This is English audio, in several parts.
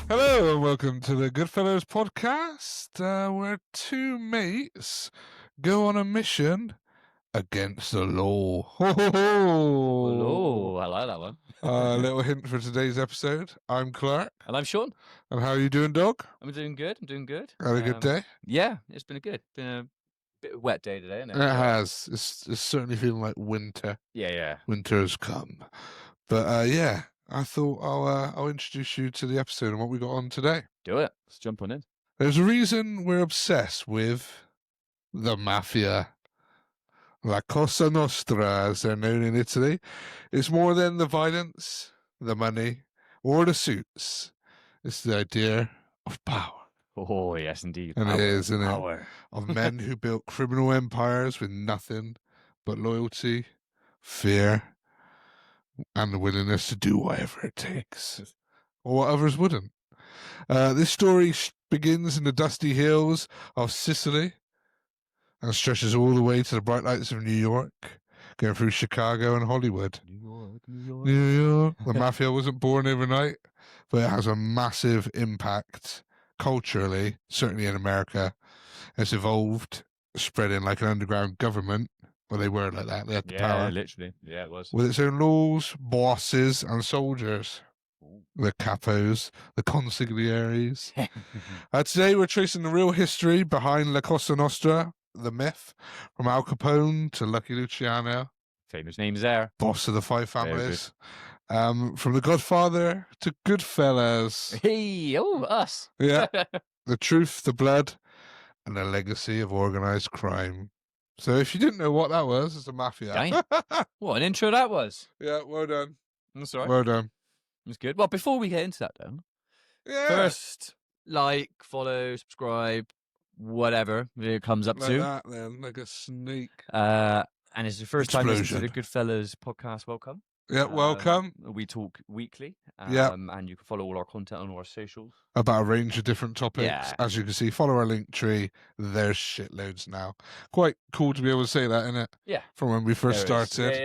Hello and welcome to the Goodfellerz podcast, where two mates go on a mission against the law. Ho, ho, ho. Hello, I like that one. A little hint for today's episode. I'm Clarke. And I'm Shaun. And how are you doing, dog? I'm doing good. Had a good day? Yeah, it's been been a bit of a wet day today, isn't it? It has. It's certainly feeling like winter. Yeah. Winter has come. But yeah, I thought I'll introduce you to the episode and what we got on today. Do it. Let's jump on in. There's a reason we're obsessed with the Mafia. La Cosa Nostra, as they're known in Italy. It's more than the violence, the money, or the suits. It's the idea of power. Oh, yes, indeed. And power, it is, isn't power. it? Of men who built criminal empires with nothing but loyalty, fear, and the willingness to do whatever it takes, or what others wouldn't. This story begins in the dusty hills of Sicily and stretches all the way to the bright lights of New York, going through Chicago and Hollywood. New York. The Mafia wasn't born overnight, but it has a massive impact culturally, certainly in America. It's evolved, spreading like an underground government. Well, they were like that. They had the power. Yeah, literally. Yeah, it was. With its own laws, bosses, and soldiers. The capos, the consigliaries. Today we're tracing the real history behind La Cosa Nostra, the myth, from Al Capone to Lucky Luciano. Famous names there. Boss of the five families. From the Godfather to Goodfellerz. Hey, us. Yeah. The truth, the blood, and the legacy of organised crime. So if you didn't know what that was, it's the Mafia. Dang. What an intro that was. Yeah, well done. That's all right. Well done. It's good. Well, before we get into that, though, Yeah. first, like, follow, subscribe, whatever it comes up like to. that then, like a snake. And it's the first time listening to the Explosion. Goodfellerz podcast. Welcome. Yeah, welcome. We talk weekly. Yeah. And you can follow all our content on our socials. About a range of different topics. Yeah. As you can see, follow our link tree. There's shitloads now. Quite cool to be able to say that, isn't it? Yeah. From when we first There is. started.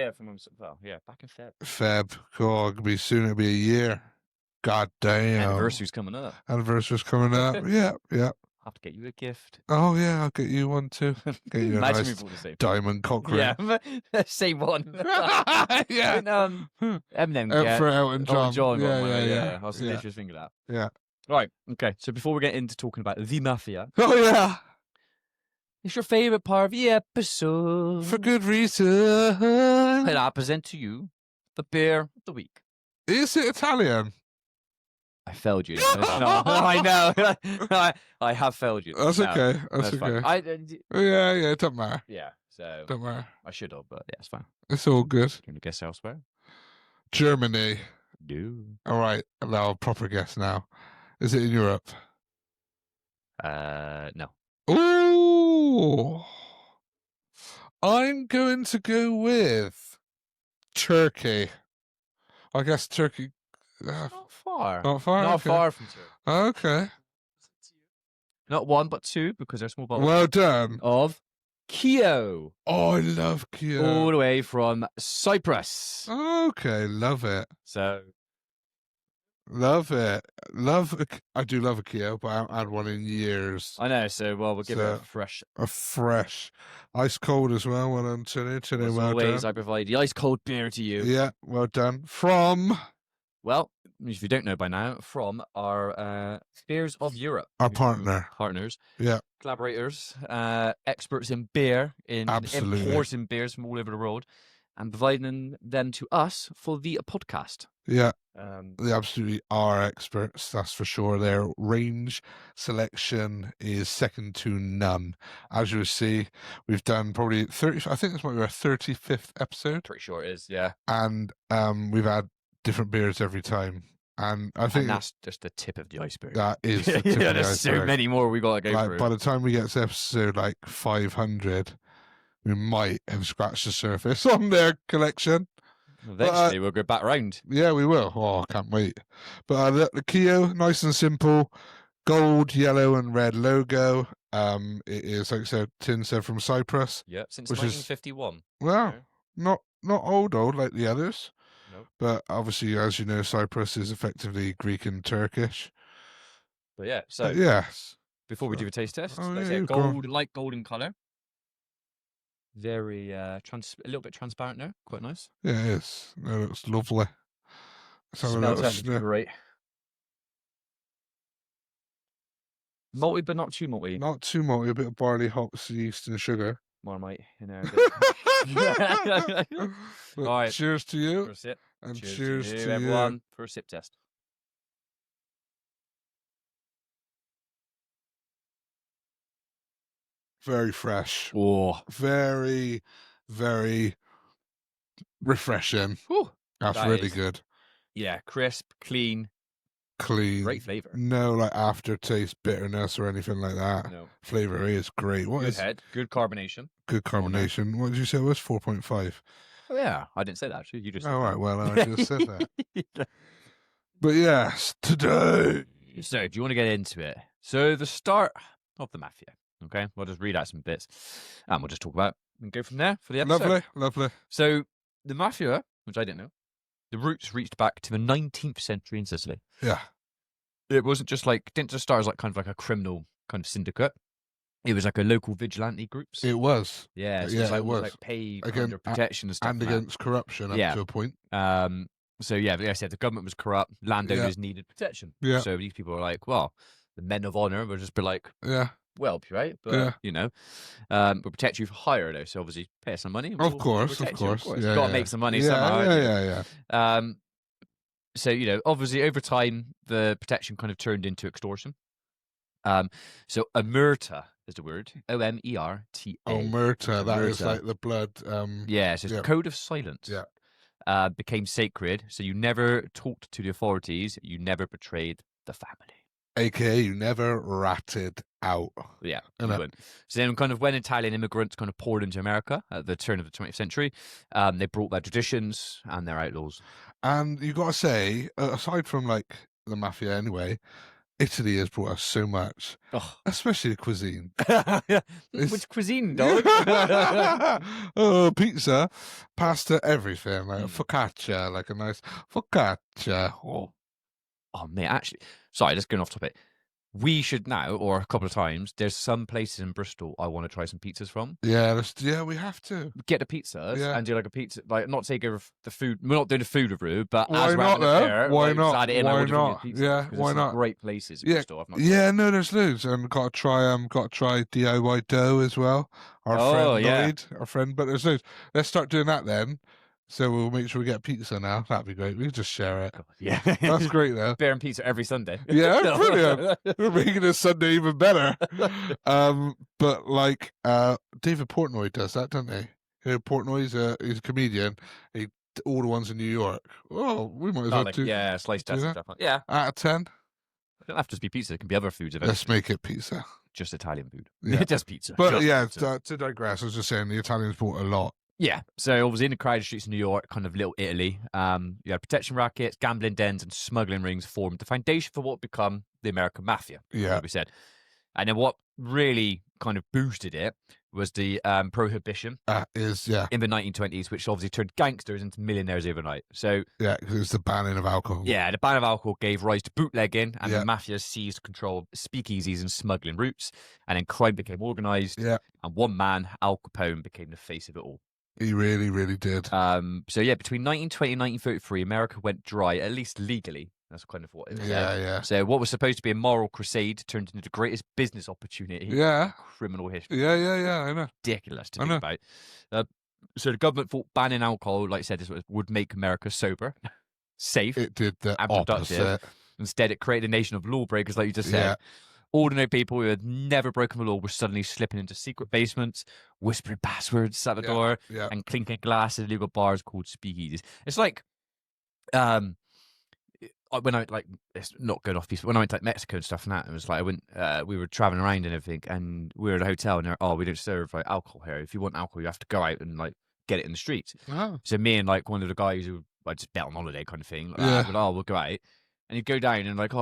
Yeah, back in Feb. Feb. God, it'll be soon. It'll be a year. God damn. Anniversary's coming up. Anniversary's coming up. Yeah. I'll have to get you a gift. Oh, yeah, I'll get you one too. Get you a Imagine nice we bought the same. diamond cock ring. Yeah, same one. Yeah. Eminem. For Elton John. John Yeah. I was literally just thinking that. Yeah. Right. Okay. So before we get into talking about the Mafia, Oh, yeah. it's your favorite part of the episode. For good reason. And I present to you the beer of the week. Is it Italian? I failed you. It's not. I know. I have failed you. That's No, okay. That's fine. okay. Yeah, it doesn't matter. Yeah. So Don't matter. I should have, but yeah, it's fine. It's all good. Can you guess elsewhere? Germany. No. All right. Now a proper guess now. Is it in Europe? No. Ooh. I'm going to go with Turkey. I guess Turkey. Not far. Not far. Not okay. far from two. Okay. Not one, but two, because they're small bottles. Well done. Of Kio. Oh, I love Kia. All the way from Cyprus. Okay, love it. So, Love it. I do love a Kia, but I haven't had one in years. I know. So, well, we'll give it a fresh. A fresh. Ice cold as well. Well done, Tony. As Well always, done. I provide the ice cold beer to you. Yeah, well done. From Well, if you don't know by now, from our Beers of Europe. our partner. Partners. Yeah. Collaborators. Experts in beer, in Absolutely. importing beers from all over the world, and providing them to us for the podcast. Yeah, they absolutely are experts, that's for sure. Their range selection is second to none. As you'll see, we've done probably 30, I think this might be our 35th episode. Pretty sure it is, yeah. And we've had different beers every time. And I think And that's just the tip of the iceberg. that is the tip of the there's so iceberg. many more we got to go Like, through. by the time we get to episode like 500, we might have scratched the surface on their collection. Eventually, we'll go back round. Yeah, we will. Oh, I can't wait. But the Kio, nice and simple. Gold, yellow, and red logo. It is, like I said, Tin said, from Cyprus. Yeah, since Which is, 1951. well, Okay. not old like the others. Nope. But obviously, as you know, Cyprus is effectively Greek and Turkish. But yeah, so yes. before we do a taste test, Oh, let's yeah, say you've gone. gold, light golden color. Very a little bit transparent there. Quite nice. Yeah, it is. It looks lovely. Let's have a Smells little actually sniff. great. Malty, but not too malty. Not too malty, a bit of barley, hops, yeast, and sugar. Marmite in there. A bit. But All right. cheers to you. For a sip. And Cheers cheers to to you, you. everyone, for a sip test. Very fresh. Oh, Very, very refreshing. whew, That's that really is- good. yeah, crisp, clean, Clean. great flavor. No like aftertaste, bitterness, or anything like that. No, Flavor is great. What good is head, good carbonation. good carbonation? What did you say it was? 4.5. Oh yeah, I didn't say that actually. You just. Oh, right. Well, I just said that. But yes, today. So, do you want to get into it? So, the start of the Mafia. Okay, we'll just read out some bits, and we'll just talk about it and go from there for the episode. Lovely, lovely. So, the Mafia, which I didn't know, the roots reached back to the 19th century in Sicily. Yeah. It wasn't just like, didn't just start as like kind of like a criminal kind of syndicate. It was like a local vigilante groups. It was. Yeah, so Yeah, like, it was. like paid Again, under protection and stuff. And like that. against corruption up Yeah. to a point. So yeah, like I said, the government was corrupt. Landowners needed protection. Yeah. So these people were like, well, the men of honor would just be like, Yeah. well, right? But, Yeah. you know, we'll protect you for hire, though. So obviously pay us some money. Of course. Yeah, Yeah, got to make some money yeah, somehow. Yeah. So, you know, obviously over time, the protection kind of turned into extortion. So omerta is the word. Omerta. Omerta. That is Omerta. like the blood. Yeah, so it's yeah. code of silence. Yeah. Became sacred. So you never talked to the authorities. You never betrayed the family. AKA, you never ratted out. Yeah. You know? So then kind of when Italian immigrants kind of poured into America at the turn of the 20th century, they brought their traditions and their outlaws. And you got to say, aside from like the Mafia anyway, Italy has brought us so much, especially the cuisine. Which cuisine, dog? Oh, pizza, pasta, everything. Like Mm. focaccia, like a nice focaccia. Oh, mate, actually, sorry, just going off topic. We should now, or a couple of times, there's some places in Bristol I want to try some pizzas from. Yeah, we have to. Get the pizzas Yeah. and do like a pizza, like not take over the food. We're not doing the food review, but Why as we're not, having though? a pair, Why like, not? just add it in, Why I order from not? your pizzas, Yeah, 'cause why there's some not? Great places in Yeah, Bristol. I've not yeah, no, there's loads, and got to try DIY dough as well. Our friend Lloyd, our friend, but there's loads. Let's start doing that then. So we'll make sure we get pizza now. That'd be great. We can just share it. Yeah, That's great though. beer and pizza every Sunday. Yeah, brilliant. We're making this Sunday even better. But like David Portnoy does that, doesn't he? You know, Portnoy's he's a comedian. All the ones in New York. Oh, we might as well do. Yeah, slice test and that? stuff. Yeah, Out of 10, it don't have to just be pizza. It can be other foods. let's make it pizza. Just Italian food. Yeah. Just pizza. But just yeah, pizza. to digress, I was just saying the Italians bought a lot. Yeah, so obviously in the crowded streets of New York, kind of Little Italy, you had protection rackets, gambling dens, and smuggling rings formed the foundation for what would become the American Mafia. Yeah. Like we said. And then what really kind of boosted it was the prohibition in the 1920s, which obviously turned gangsters into millionaires overnight. So yeah, because it was the banning of alcohol. yeah, the ban of alcohol gave rise to bootlegging, and Yeah. the Mafia seized control of speakeasies and smuggling routes, and then crime became organised, Yeah, and one man, Al Capone, became the face of it all. he really, really did. So yeah, between 1920 and 1933, America went dry, at least legally. That's kind of what it was. Yeah. So what was supposed to be a moral crusade turned into the greatest business opportunity Yeah. in criminal history. Yeah, I know. Ridiculous to I think know. about. So the government thought banning alcohol, like I said, would make America sober, safe, It did the and productive. opposite. Instead, it created a nation of lawbreakers, like you just said. Yeah. Ordinary people who had never broken the law were suddenly slipping into secret basements, whispering passwords at the door, Yeah. and clinking glass in illegal bars called speakeasies. It's like, when I it's not going off piece, but when I went to like Mexico and stuff and that, it was like I went, we were traveling around and everything, and we were at a hotel and they're, we don't serve like alcohol here. If you want alcohol, you have to go out and like get it in the streets. Oh. So me and like one of the guys who I just bet on holiday kind of thing, like, Yeah. we'll go out, and you go down and like,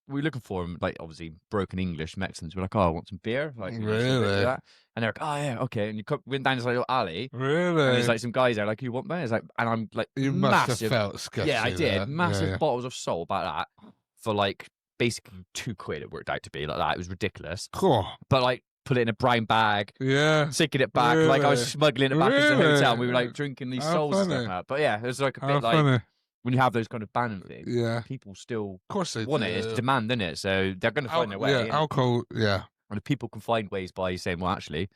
we were looking for him, like, obviously broken English Mexicans. We're like, "Oh, I want some beer." Like, you know, some bit of Really? that. And they're like, "Oh, yeah, okay." And went down this, like, little alley, and there's, Really? like, some guys there, like, "You want beer?" It's like, and I'm like, You must have massive. felt Yeah, I sketchy did. there. Yeah, Massive yeah. bottles of Sol about that for, like, basically £2 it worked out to be, like that. It was ridiculous. Cool. But, like, put it in a brown bag, Yeah. taking it back, like I was Really? smuggling it back into the hotel, and we were, like, Really? drinking these How Sols and stuff funny. now. But, yeah, it was, like, a How bit like, funny. when you have those kind of banning things, Yeah. people still Of course they want it. It's do. demand, isn't it? So they're going to find their way. Yeah, innit? alcohol. Yeah, And if people can find ways by saying, well, actually,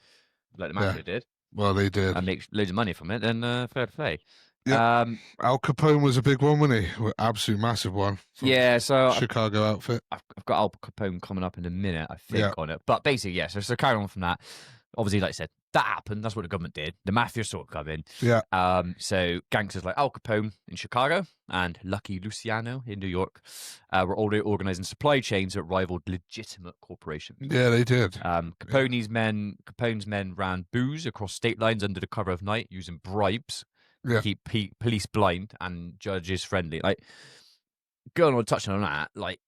like the yeah. Mafia did, Well, they did. and make loads of money from it, then fair play. Yep. Al Capone was a big one, wasn't he? Absolute massive one. Yeah, so Chicago outfit. I've got Al Capone coming up in a minute, I think, Yeah. on it. But basically, yeah, so carry on from that. Obviously, like I said, that happened. That's what the government did. The Mafia sort of come in. Yeah. So gangsters like Al Capone in Chicago and Lucky Luciano in New York were already organising supply chains that rivaled legitimate corporations. Yeah, they did. Capone's men ran booze across state lines under the cover of night using bribes to keep police blind and judges friendly. Like, going on touching on that, like,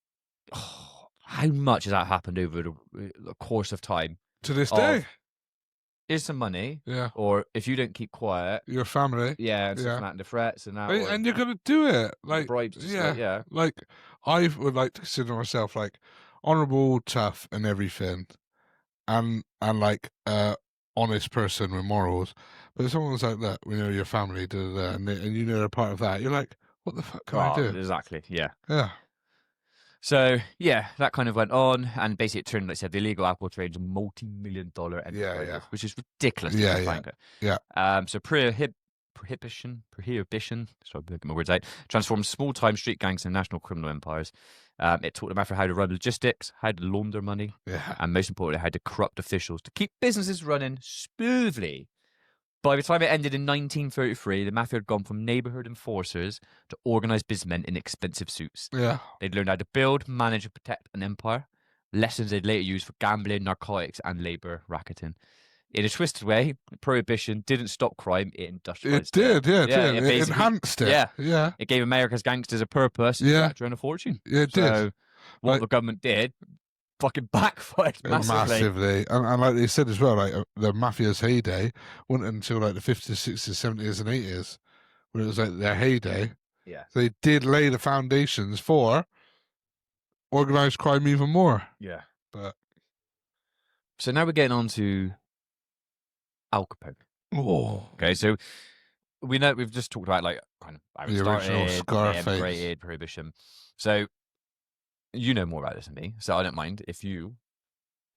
how much has that happened over the course of time? To this day. Here's some money. Yeah. Or if you don't keep quiet. Your family. Yeah, and stuff like that, and the threats and that. And you're going to do it. Like, bribes. Yeah. Like, I would like to consider myself, like, honourable, tough, and everything. And like, honest person with morals. But if someone's like that, we know your family, and you know they're part of that, you're like, what the fuck can I do? Exactly, yeah. Yeah. So, yeah, that kind of went on, and basically it turned, like I said, the illegal alcohol trade is a multi-million-dollar enterprise, which is ridiculous. Yeah. So prohibition, sorry, I'm looking my words out, transformed small-time street gangs into national criminal empires. It taught them after how to run logistics, how to launder money, and most importantly, how to corrupt officials to keep businesses running smoothly. By the time it ended in 1933, the Mafia had gone from neighborhood enforcers to organized businessmen in expensive suits. Yeah. They'd learned how to build, manage, and protect an empire, lessons they'd later use for gambling, narcotics, and labor racketing. In a twisted way, prohibition didn't stop crime, it industrialized it. It did. It enhanced it. Yeah. It gave America's gangsters a purpose, and a fortune. Yeah, it did. So what the government did fucking backfired massively. And like they said as well, like the Mafia's heyday wasn't until like the 50s, 60s, 70s, and 80s, when it was like their heyday. Yeah. They did lay the foundations for organized crime even more. Yeah. But so now we're getting on to Al Capone. Oh. Okay, so we know we've just talked about like kind of how it the original Scarface, prohibition. So you know more about this than me, so I don't mind if you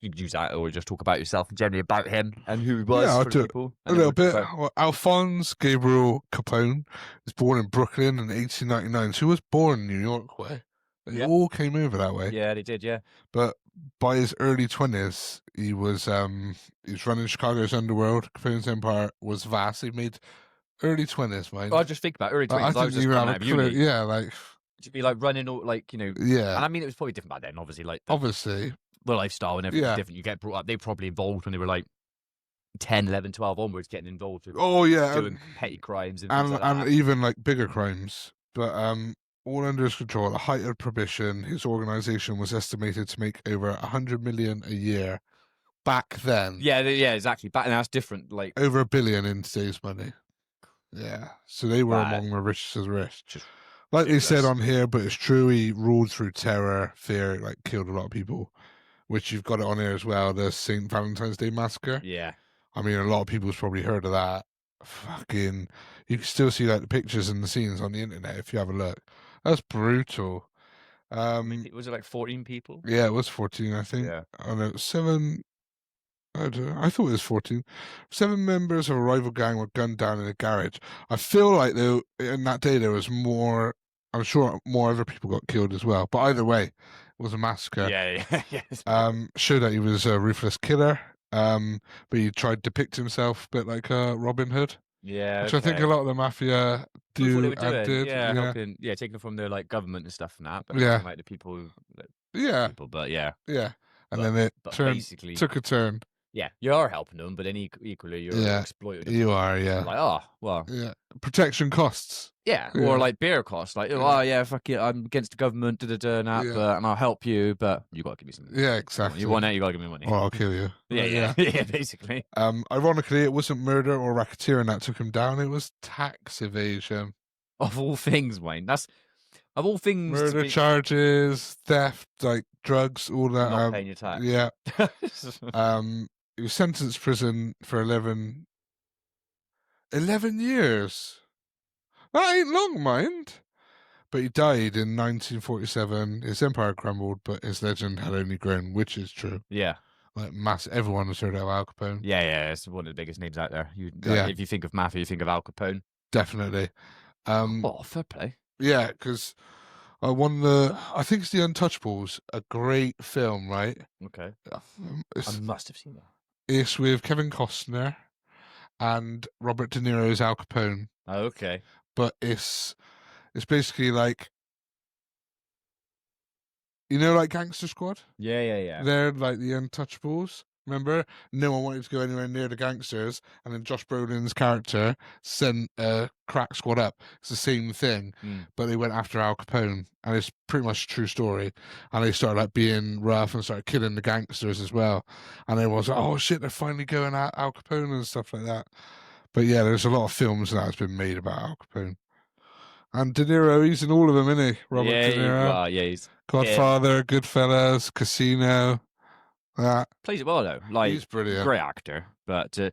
could use that or just talk about yourself and generally about him and who he was. Yeah, I'll do people. A little bit. Well, Alphonse Gabriel Capone was born in Brooklyn in 1899. So he was born in New York way. They all came over that way. Yeah, they did. Yeah, but by his early 20s, he was running Chicago's underworld. Capone's empire was vast. He made early 20s, mind. Well, I just think about early 20s. I didn't even have a clue. Yeah, like to be like running all like Yeah, and I mean it was probably different back then. Obviously, like obviously the lifestyle and everything different. You get brought up. They probably involved when they were like 10, 11, 12 onwards, getting involved with doing petty crimes and things like that. And even like bigger crimes, but all under his control. At the height of prohibition, his organization was estimated to make over 100 million a year back then. Yeah, exactly. Back then, that's different. Like over $1 billion in today's money. Yeah, so they were among the richest of the rich. Like they said on here, but it's true. He ruled through terror, fear, like killed a lot of people. Which you've got it on here as well. The St. Valentine's Day massacre. Yeah, I mean, a lot of people's probably heard of that. Fucking, you can still see like the pictures and the scenes on the internet if you have a look. That's brutal. was it like 14 people? Yeah, it was 14, I think. Yeah. And it was 7. I don't know. I thought it was 14. 7 members of a rival gang were gunned down in a garage. I feel like though in that day there was more. I'm sure more other people got killed as well. But either way, it was a massacre. Yeah. Showed that he was a ruthless killer. But he tried to depict himself a bit like Robin Hood. Yeah, which I think a lot of the Mafia do and did. Helping, taking from the like government and stuff and that, but like the people, people, but and then it took a turn. Yeah, you are helping them, but then equally you're exploiting them. You are, yeah. Like, oh, well. Yeah. Protection costs. Yeah, or like beer costs. Like, oh, yeah, fuck it, I'm against the government, and I'll help you, but you got to give me some. Yeah, exactly. You want it, you got to give me money. Or I'll kill you. Yeah, basically. Ironically, it wasn't murder or racketeering that took him down. It was tax evasion. Of all things, Wayne. That's, of all things. Murder charges, theft, like drugs, all that. Not paying your tax. Yeah. He was sentenced to prison for 11 years. That ain't long, mind. But he died in 1947. His empire crumbled, but his legend had only grown, which is true. Yeah. Like everyone has heard of Al Capone. Yeah, it's one of the biggest names out there. If you think of Mafia, you think of Al Capone. Definitely. Fair play. Yeah, because I think it's The Untouchables, a great film, right? Okay. I must have seen that. It's with Kevin Costner and Robert De Niro's Al Capone. Oh, okay. But it's basically like, like Gangster Squad? Yeah. They're like the Untouchables. Remember? No one wanted to go anywhere near the gangsters, and then Josh Brolin's character sent a crack squad up. It's the same thing, but they went after Al Capone, and it's pretty much a true story. And they started like being rough and started killing the gangsters as well. And everyone's like, "Oh shit, they're finally going at Al Capone and stuff like that." But yeah, there's a lot of films that has been made about Al Capone. And De Niro, he's in all of them, isn't he? Robert De Niro. Well, yeah, he's Godfather, Goodfellas, Casino. That plays it well though. Like, he's brilliant, great actor. But to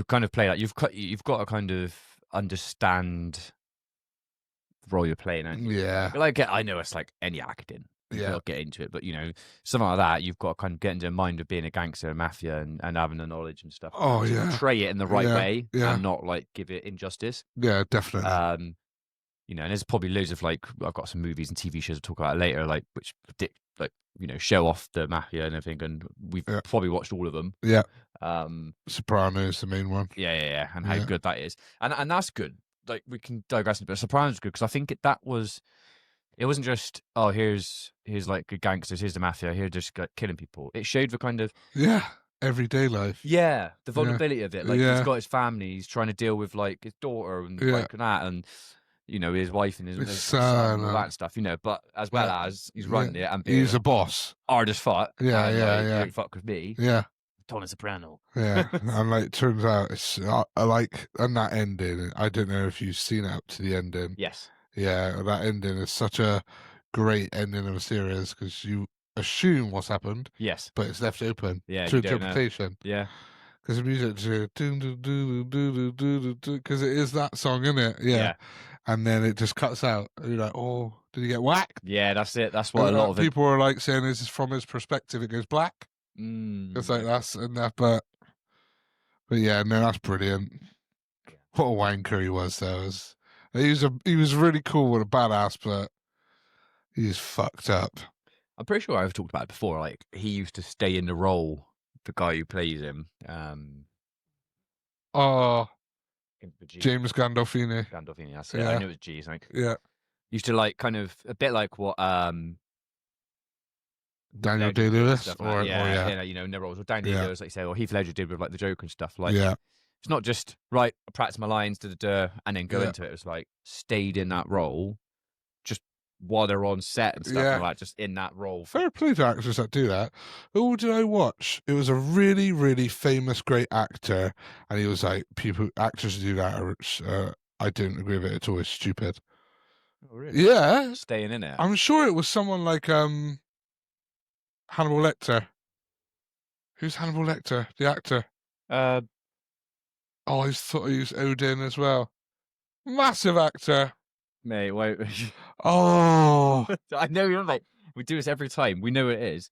kind of play that, you've got to kind of understand the role you're playing. And yeah, like I know it's like any acting. You'll get into it, but something like that, you've got to kind of get into the mind of being a gangster, mafia, and having the knowledge and stuff. Oh to yeah, portray it in the right way and not like give it injustice. Yeah, definitely. And there's probably loads of like, I've got some movies and TV shows I'll talk about later, like which predict like show off the mafia and everything, and we've probably watched all of them. Yeah. Sopranos, the main one. Yeah, and how good that is, and that's good. Like, we can digress a bit. Sopranos is good because I think it wasn't just, oh, here's like good gangsters, here's the mafia, here just like killing people. It showed the kind of everyday life. Yeah, the vulnerability of it. Like, he's got his family, he's trying to deal with like his daughter and like that, and his wife and his son and all that stuff. But as well as he's running it and being he's a boss, hard as fuck. Yeah. Don't fuck with me. Yeah. Tony Soprano. Yeah, and like, turns out it's I like, and that ending. I don't know if you've seen it up to the ending. Yes. Yeah, that ending is such a great ending of a series because you assume what's happened. Yes. But it's left open to interpretation. Yeah. Because the music because it is that song, isn't it? Yeah. And then it just cuts out. And you're like, oh, did he get whacked? Yeah, that's it. That's what a lot of people are like saying is from his perspective it goes black. It's like that's enough, but yeah, no, that's brilliant. What a wanker he was, though. He was really cool and a badass, but he's fucked up. I'm pretty sure I've talked about it before. Like, he used to stay in the role, the guy who plays him. James Gandolfini. Gandolfini, that's it. I knew it was G. Like, used to like kind of a bit like what Daniel Day-Lewis, in their roles, or Daniel Day-Lewis, like you say, or Heath Ledger did with like the Joker and stuff. Like, it's not just right, I practice my lines, and then go into it. It was like stayed in that role, just while they're on set and stuff like that, just in that role. Fair play to actors that do that. Who did I watch? It was a really, really famous, great actor, and he was like, actors who do that are, I don't agree with it at all. It's stupid. Oh, really? Yeah, staying in it. I'm sure it was someone like Hannibal Lecter. Who's Hannibal Lecter? The actor. I thought he was Odin as well. Massive actor. Mate, wait. Oh. I know, you're like, we do this every time. We know what it is.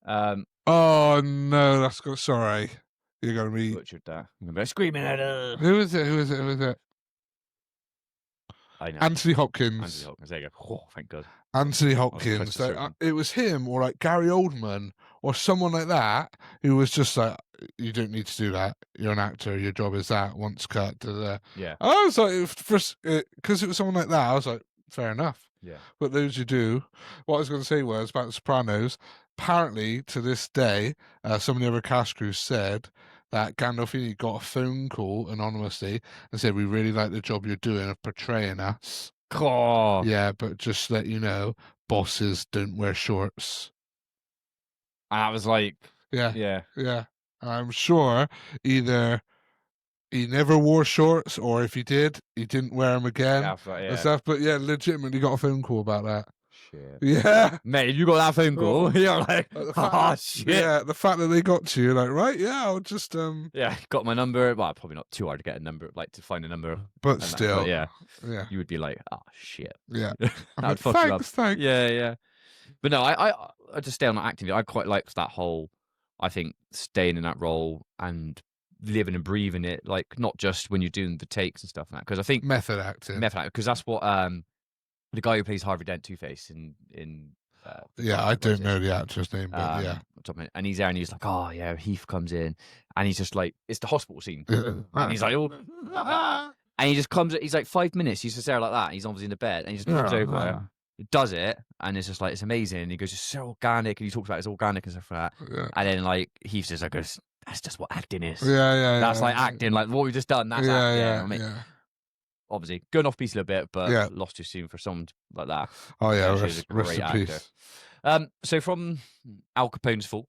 Oh, no, that's good. Sorry. You're going to be... Butchered that. I'm going to be screaming at her. Who is it? I know. Anthony Hopkins. There you go. Oh, thank God. Anthony Hopkins. It was him or like Gary Oldman or someone like that who was just like, you don't need to do that. You're an actor. Your job is that. Once cut. Yeah. I was like, because it was someone like that, I was like, fair enough. Yeah. But those who do, what I was going to say was about The Sopranos. Apparently, to this day, some of the other cast crew said that Gandolfini got a phone call anonymously and said, "We really like the job you're doing of portraying us. Oh. Yeah, but just to let you know, bosses don't wear shorts." And I was like, Yeah, yeah. yeah. I'm sure either he never wore shorts, or if he did, he didn't wear them again Yeah, but and yeah. stuff. But yeah, legitimately got a phone call about that. Shit. Yeah. Mate, if you got that phone call, Oh. you're like, The fact oh, that, shit. yeah, the fact that they got to you, like, right, yeah, I'll just Yeah, got my number. Well, probably not too hard to get a number, like to find a number. but and that, still, but yeah, yeah, you would be like, oh shit. yeah. that I mean, would fuck you up. thanks. Yeah, yeah. But no, I just stay on acting. I quite liked that whole. I think staying in that role and living and breathing it, like not just when you're doing the takes and stuff like that. Because I think Method acting. because that's what the guy who plays Harvey Dent, Two-Face in Yeah, I don't know the actor's name, but yeah. And he's there and he's like, oh yeah, Heath comes in and he's just like, it's the hospital scene. And he's like, oh. And he just comes, he's like 5 minutes, he's just there like that. He's obviously in the bed and he just comes over, does it, and it's just like, it's amazing. And he goes, it's so organic. And he talks about it's organic and stuff like that. Yeah. And then like, Heath just like goes, that's just what acting is. Yeah. That's like acting, like what we've just done, that's acting. Yeah. Obviously, going off piece a little bit, but Yeah. lost too soon for someone like that. Oh yeah, He's a rest great in actor. peace. So from Al Capone's fall,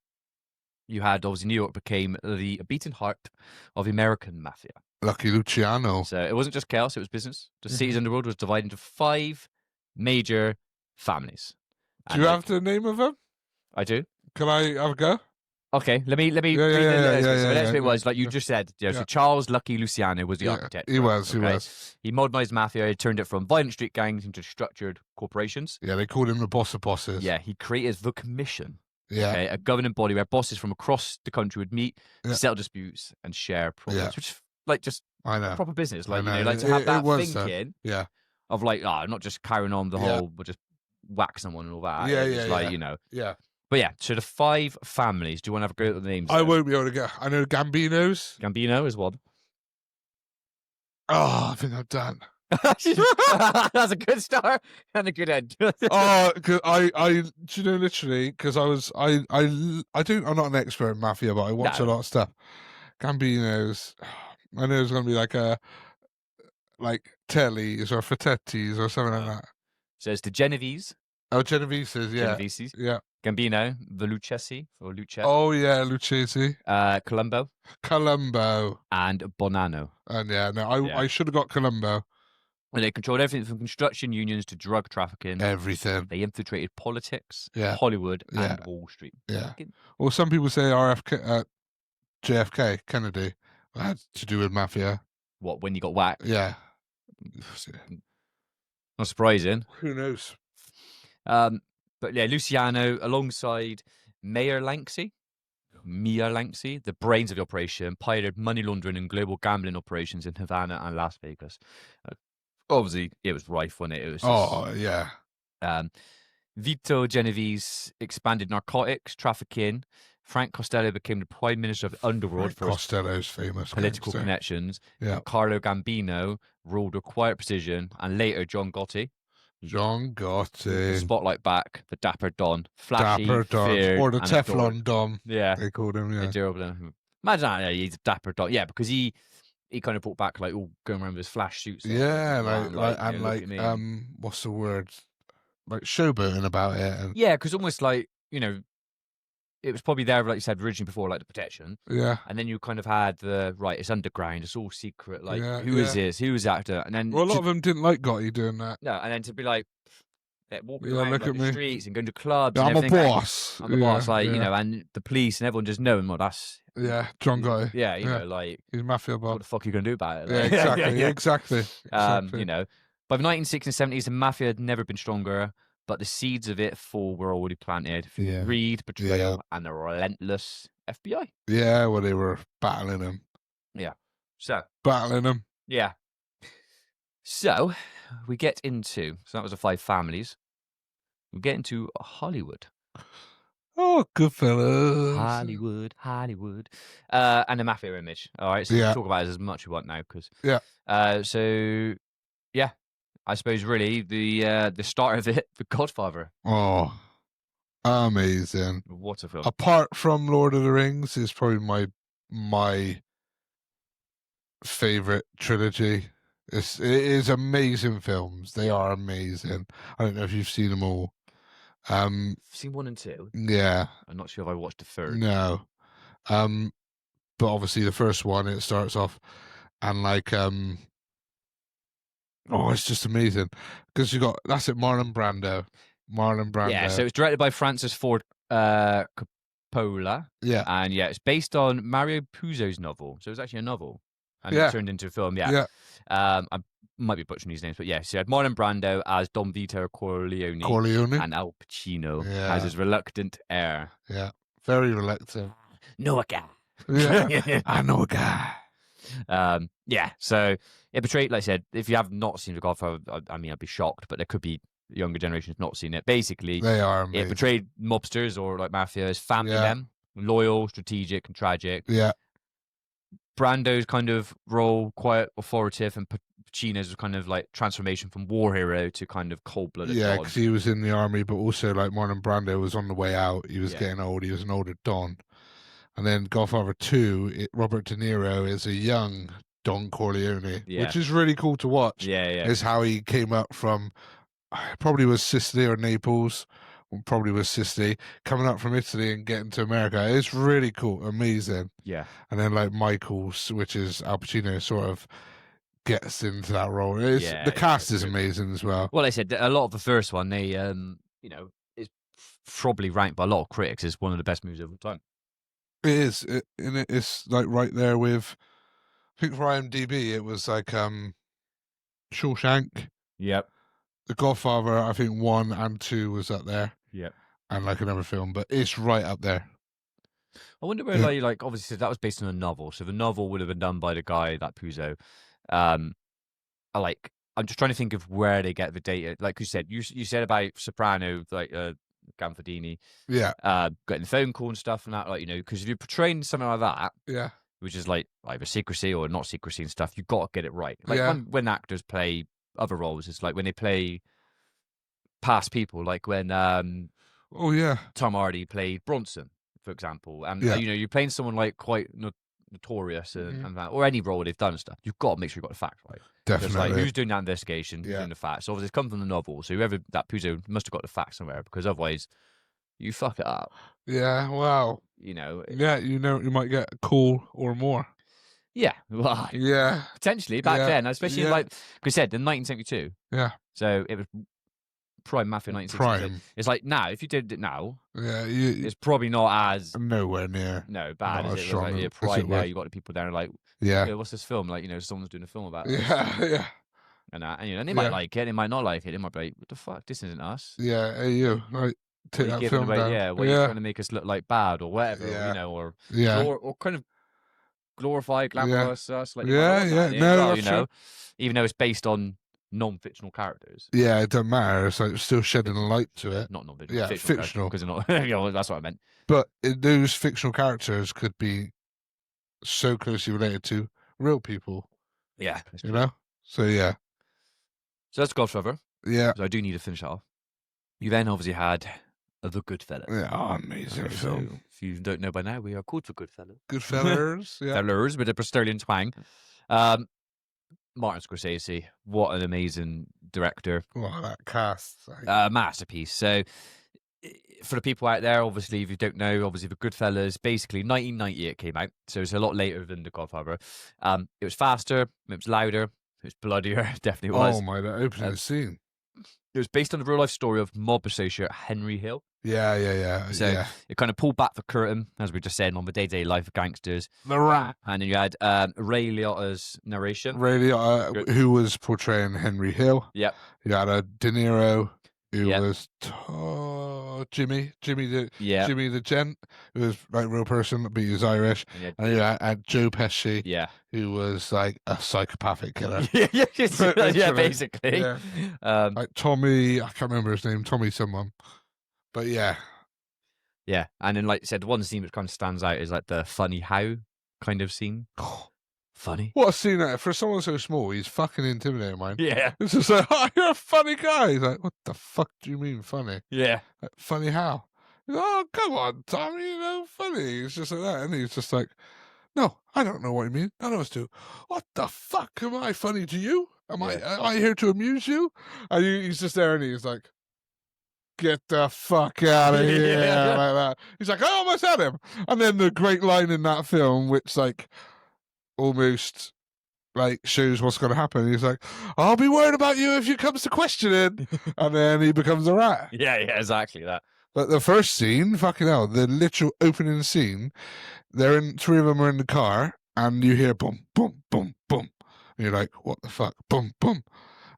you had obviously New York became the beating heart of the American mafia. Lucky Luciano. So it wasn't just chaos; it was business. The city's underworld was divided into 5 major families. Do you have the name of them? I do. Can I have a go? Okay, let me read the So the next bit was like you just said. So Charles Lucky Luciano was the architect. He was. He modernized mafia. He turned it from violent street gangs into structured corporations. Yeah, they called him the boss of bosses. Yeah, he created the Commission. Yeah. Okay, a governing body where bosses from across the country would meet, settle disputes, and share problems. Which is like just proper business. Like, like to have that thinking of like, not just carrying on the whole, but just whack someone and all that. Yeah. But yeah, so the 5 families. Do you want to have a go at the names? I won't be able to get. I know Gambino's. Gambino is one. Oh, I think I'm done. That's a good start and a good end. Cause I, do you know, literally, because I'm not an expert in mafia, but I watch a lot of stuff. Gambino's, I know it's going to be like Telly's or Fattetti's or something like that. So it's the Genovese. Oh, Genovese's, yeah. Genovese's. Yeah. Gambino, the Lucchesi or Lucchese. Oh, yeah, Lucchesi. Colombo. And Bonanno. And I should have got Colombo. And they controlled everything from construction unions to drug trafficking. Everything. They infiltrated politics, yeah. Hollywood, and Wall Street. Yeah. Well, some people say JFK, Kennedy, had to do with mafia. What, when you got whacked? Yeah. Not surprising. Who knows? But yeah, Luciano, alongside Mia Lanksy, the brains of the operation, pioneered money laundering and global gambling operations in Havana and Las Vegas. Obviously, it was rife, wasn't it? It was just, Vito Genovese expanded narcotics trafficking. Frank Costello became the Prime Minister of the Underworld for Costello's famous political connections. Yeah. Carlo Gambino ruled with quiet precision, and later John Gotti. The spotlight back, the Dapper Don. Flashy, Dapper Don. feared, Or the and Teflon adored. Don. Yeah. They called him, yeah. Imagine that, he's a Dapper Don. Yeah, because he kind of brought back, like, all going around with his flash suits. Yeah, what's the word? Like showboating about it. And... Yeah, because almost like, it was probably there, like you said, originally before, like, the protection. Yeah. And then you kind of had it's underground, it's all secret, like, who is this? Who is the actor? And then... Well, a lot of them didn't like Gotti doing that. No, and then to be like, walking around look like, at the me. streets and going to clubs I'm and a boss. I'm the boss, and the police and everyone just knowing, well, that's... Yeah, John Gotti. Yeah, know, like... He's mafia boss. What the fuck are you going to do about it? Like, exactly. By the 1960s and 70s, the mafia had never been stronger, but the seeds of it were already planted through greed, betrayal, and the relentless FBI. Yeah, well, they were battling him. Yeah. Battling him. Yeah. So, we get into... So that was the 5 families. We get into Hollywood. Oh, Goodfellerz. Hollywood. And the mafia image. All right, so we'll talk about it as much as we want now. Because I suppose really the start of it, The Godfather. Oh, amazing. What a film. Apart from Lord of the Rings, is probably my favorite trilogy. It is amazing films. They are amazing. I don't know if you've seen them all. I've seen 1 and 2. Yeah. I'm not sure if I watched the third. No. But obviously the first one, it starts off and like it's just amazing. Because that's it, Marlon Brando. Yeah, so it's directed by Francis Ford Coppola. Yeah. And it's based on Mario Puzo's novel. So it's actually a novel. And Yeah. it turned into a film, Yeah. I might be butchering these names, but so you had Marlon Brando as Don Vito Corleone. And Al Pacino as his reluctant heir. Yeah. Very reluctant. Know a guy. Yeah. I know a guy. So it portrayed, like I said, if you have not seen The Godfather, I mean, I'd be shocked, but there could be younger generations not seen it. Basically, they are amazing. It portrayed mobsters or like mafia as family men, loyal, strategic, and tragic. Yeah. Brando's kind of role, quite authoritative, and Pacino's was kind of like transformation from war hero to kind of cold-blooded Yeah, Don. because he was in the army, but also like Marlon Brando was on the way out. He was getting old. He was an older Don. And then Godfather 2, Robert De Niro is a young Don Corleone, which is really cool to watch. Yeah. Is how he came up from, probably was Sicily or Naples, probably was Sicily, coming up from Italy and getting to America. It's really cool, amazing. Yeah. And then like Michael's, which is Al Pacino, sort of gets into that role. The cast is amazing as well. Well, I said a lot of the first one, they is probably ranked by a lot of critics as one of the best movies of all time. It is, and it's like right there with, I think for IMDb it was like Shawshank. Yep. The Godfather, I think 1 and 2 was up there. Yep. And like another film, but it's right up there. I wonder where like obviously that was based on a novel, so the novel would have been done by the guy, that Puzo. I'm just trying to think of where they get the data. Like you said, you said about Soprano, like Gandolfini, getting the phone call and stuff and that, like, because if you're portraying something like that, which is like either secrecy or not secrecy and stuff, you've got to get it right. Like when actors play other roles, it's like when they play past people, like when Tom Hardy played Bronson, for example, and you're playing someone like quite notorious and that, or any role they've done and stuff. You've got to make sure you got the facts right. Definitely. Like, who's doing that investigation? Who's doing the facts? So obviously, it's come from the novel. So whoever that Puzo must have got the facts somewhere, because otherwise, you fuck it up. Yeah. Wow. You might get a call or more. Yeah. Well, potentially back then, especially like we said in 1972. Yeah. So it was prime Mafia 1972. Prime. It's like now, if you did it now, it's probably not as nowhere near bad as it was like prime. Now you got the people down like, what's this film like? Someone's doing a film about this. Yeah. And they might like it, they might not like it, they might be like, what the fuck, this isn't us. Yeah, hey you, like, take that film away, down. What are you trying to make us look like bad or whatever, or kind of glorify, glamorous us, like even though it's based on non-fictional characters. Yeah, it doesn't matter. It's like still shedding a light to it. Not non-fictional. Yeah, fictional. Because not. That's what I meant. But those fictional characters could be so closely related to real people. Yeah, So yeah. So that's Godfather. Yeah. So I do need to finish that off. You then obviously had The Goodfellerz. Yeah, amazing film. So if you don't know by now, we are called for Goodfellerz. Goodfellerz, yeah. Fellers with a Bristolian twang. Martin Scorsese, what an amazing director. Wow, that cast. Masterpiece. So for the people out there, obviously, if you don't know, obviously The Goodfellas, basically 1990 it came out. So it's a lot later than The Godfather. It was faster, it was louder, it was bloodier, definitely was. Oh my, that opening scene. It was based on the real life story of mob associate Henry Hill. Yeah. So it kind of pulled back the curtain, as we just said, on the day-to-day life of gangsters. The Rat. And then you had Ray Liotta's narration. Ray Liotta, who was portraying Henry Hill. Yep. You had a De Niro, who was Jimmy the Gent, who was like a real person, but he was Irish. And you had Joe Pesci, who was like a psychopathic killer. Basically. Yeah. Like Tommy, I can't remember his name, Tommy someone. But yeah. Yeah, and then like I said, one scene which kind of stands out is like the funny how kind of scene. funny. What a scene that for someone so small, he's fucking intimidating, man. Yeah. It's just like, oh, you're a funny guy. He's like, what the fuck do you mean funny? Yeah. Like, funny how? He's like, oh, come on, Tommy, funny. It's just like that. And he's just like, no, I don't know what you mean. None of us do. What the fuck? Am I funny to you? Am I here to amuse you? And he's just there and he's like, get the fuck out of here. Yeah. Like that. He's like, I almost had him. And then the great line in that film, which like almost like shows what's going to happen. He's like, I'll be worried about you if you comes to questioning. And then he becomes a rat. Yeah, exactly that. But the first scene, fucking hell, the literal opening scene, three of them are in the car, and you hear boom, boom, boom, boom. And you're like, what the fuck? Boom, boom.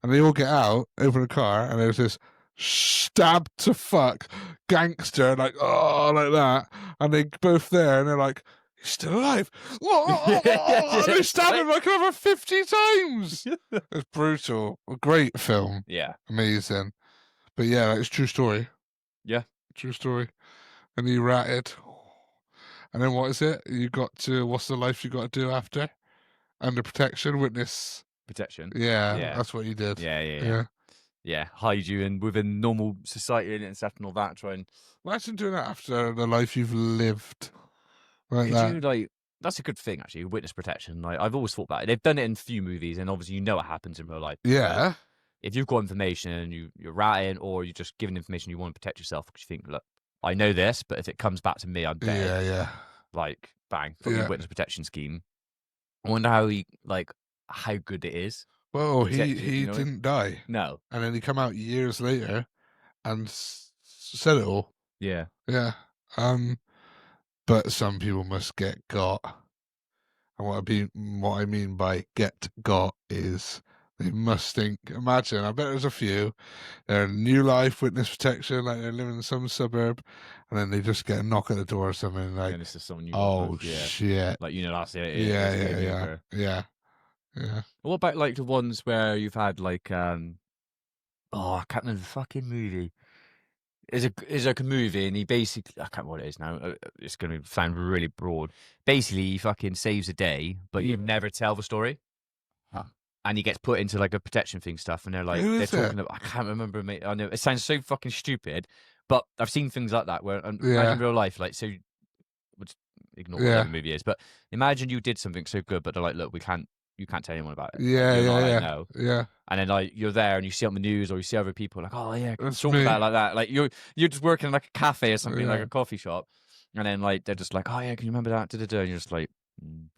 And they all get out, open the car, and there's this stab to fuck gangster, like, oh, like that. And they both there, and they're like, he's still alive. And they stab him like over 50 times. It's brutal. A great film. Yeah. Amazing. But yeah, it's true story. Yeah. True story. And he ratted. And then what is it? What's the life you got to do after? Under protection, witness. Protection. Yeah, that's what he did. Yeah, hide you in within normal society and stuff and all that. Try and imagine doing that after the life you've lived. Like could that. you like? That's a good thing actually. Witness protection. Like I've always thought about it. They've done it in a few movies, and obviously you know what happens in real life. Yeah. If you've got information and you're ratting, or you're just giving information you want to protect yourself because you think, look, I know this, but if it comes back to me, I'm dead. Yeah. Like bang, put your witness protection scheme. I wonder how good it is. Well, he didn't die. No. And then he come out years later and said it all. Yeah. Yeah. But some people must get got. And what I mean by get got is they must think, imagine, I bet there's a few, they're in new life, witness protection, like they're living in some suburb, and then they just get a knock at the door or something, like, this is someone shit. Like, that's it. Yeah. What about, like, the ones where you've had, like, I can't remember the fucking movie. It's like a movie, and he basically, I can't remember what it is now. It's going to sound really broad. Basically, he fucking saves a day, but you never tell the story. Huh. And he gets put into like a protection thing stuff, and they're like, they're talking about, I can't remember, mate. I know it sounds so fucking stupid, but I've seen things like that where, imagine real life, like, so, we'll just ignore what the movie is, but imagine you did something so good, but they're like, look, you can't tell anyone about it. Yeah. And then like you're there and you see it on the news or you see other people like, oh yeah, talk about it like that. Like you're just working in like a cafe or something, like a coffee shop, and then like they're just like, oh yeah, can you remember that? And you're just like,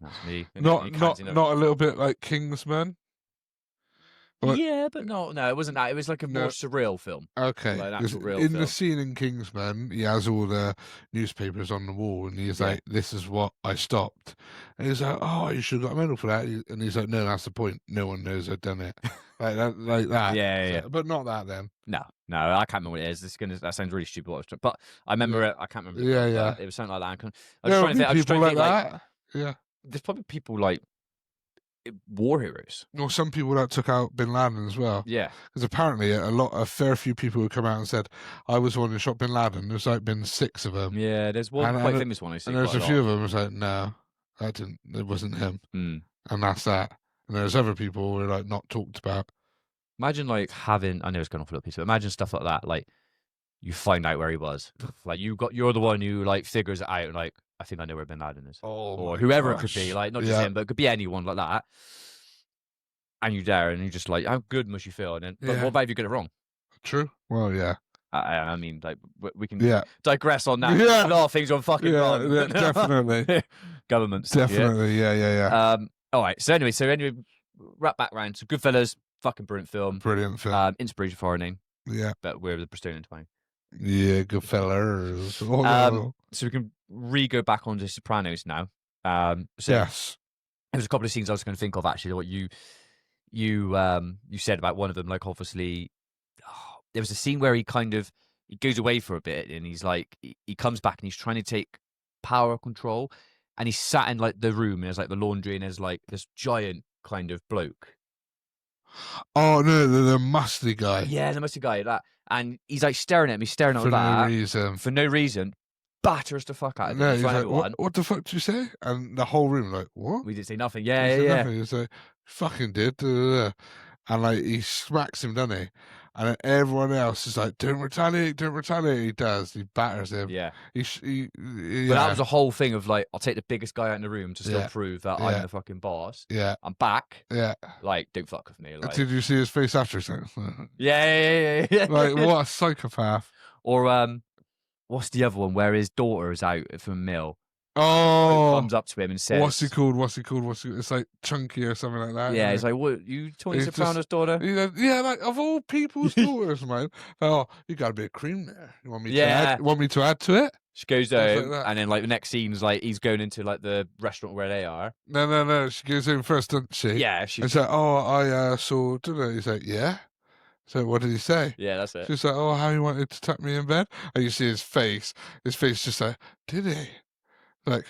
that's me. And not a little bit like Kingsman. Yeah, but no, it wasn't that. It was like a more surreal film. Okay, like an actual real in film. the scene in Kingsman, he has all the newspapers on the wall, and he's like, "This is what I stopped." And he's like, "Oh, you should have got a medal for that." And he's like, "No, that's the point. No one knows I've done it." like that. Yeah. But not that then. No, I can't remember what it is. That sounds really stupid. But I remember it. I can't remember. Yeah. It was something like that. I was trying to think. People like that. Yeah. There's probably people like war heroes. Or some people that took out Bin Laden as well. Yeah. Because apparently a fair few people who come out and said, I was the one who shot Bin Laden. There's like been 6 of them. Yeah, there's one quite famous one I see. And there's a few of them who's like, no, it wasn't him. And that's that. And there's other people who are like not talked about. Imagine like having, I know it's going off a little piece, but imagine stuff like that. Like you find out where he was. Like you're the one who like figures it out. Like, I think I know where Bin Laden is. Or whoever it could be. Like, not just him, but it could be anyone like that. And you're there and you're just like, how good must you feel? And then, but what about if you get it wrong? True. Well, yeah. I mean, like, we can digress on that. Yeah. A lot of things are fucking wrong. Yeah, definitely. Governments. Definitely, yeah. All right. So anyway, wrap back round. So Goodfellerz, fucking brilliant film. Brilliant film. Inspiration for our name. Yeah. But we're the Bristolian twang. Yeah, Goodfellerz. So we can go back on to Sopranos now. Yes. There's a couple of scenes I was going to think of actually. What you said about one of them, like obviously, there was a scene where he goes away for a bit and he's like, he comes back and he's trying to take power control, and he's sat in like the room and there's like the laundry and there's like this giant kind of bloke. Oh no, the musty guy. Yeah, the musty guy, that, and he's like staring at me, for no reason. For no reason. batters the fuck out of him No, in he's front of like, everyone. what the fuck did you say? And the whole room like, what? We didn't say nothing. He Yeah, said yeah, nothing. He's like, fucking did. Da, da, da. And like he smacks him, doesn't he? And then everyone else is like, don't retaliate, don't retaliate. He does. He batters him. yeah. Yeah. But that was a whole thing of like, I'll take the biggest guy out in the room to still Yeah. prove that Yeah. I'm the fucking boss. Yeah. I'm back. Yeah. Like, don't fuck with me. Like, Did you see his face after? He's like, yeah. like what a psychopath. Or what's the other one where his daughter is out from mill? Oh, Comes up to him and says, what's he called? It's like Chunky or something like that. Yeah, isn't he's it? like, what, you Tony He's Soprano's just- daughter? Yeah, like of all people's daughters, man. Oh, you got a bit of cream there. You want me to Yeah. add? Want me to add to it? She goes Stuff like home, that. and then like the next scene's like he's going into like the restaurant where they are. No. She goes in first, doesn't she? Yeah, And she's she's like, oh, I saw. Didn't I? He's like, yeah. So what did he say? yeah, that's it. She's like, oh, how he wanted to tuck me in bed, and you see his face. His face just like, did he? Like,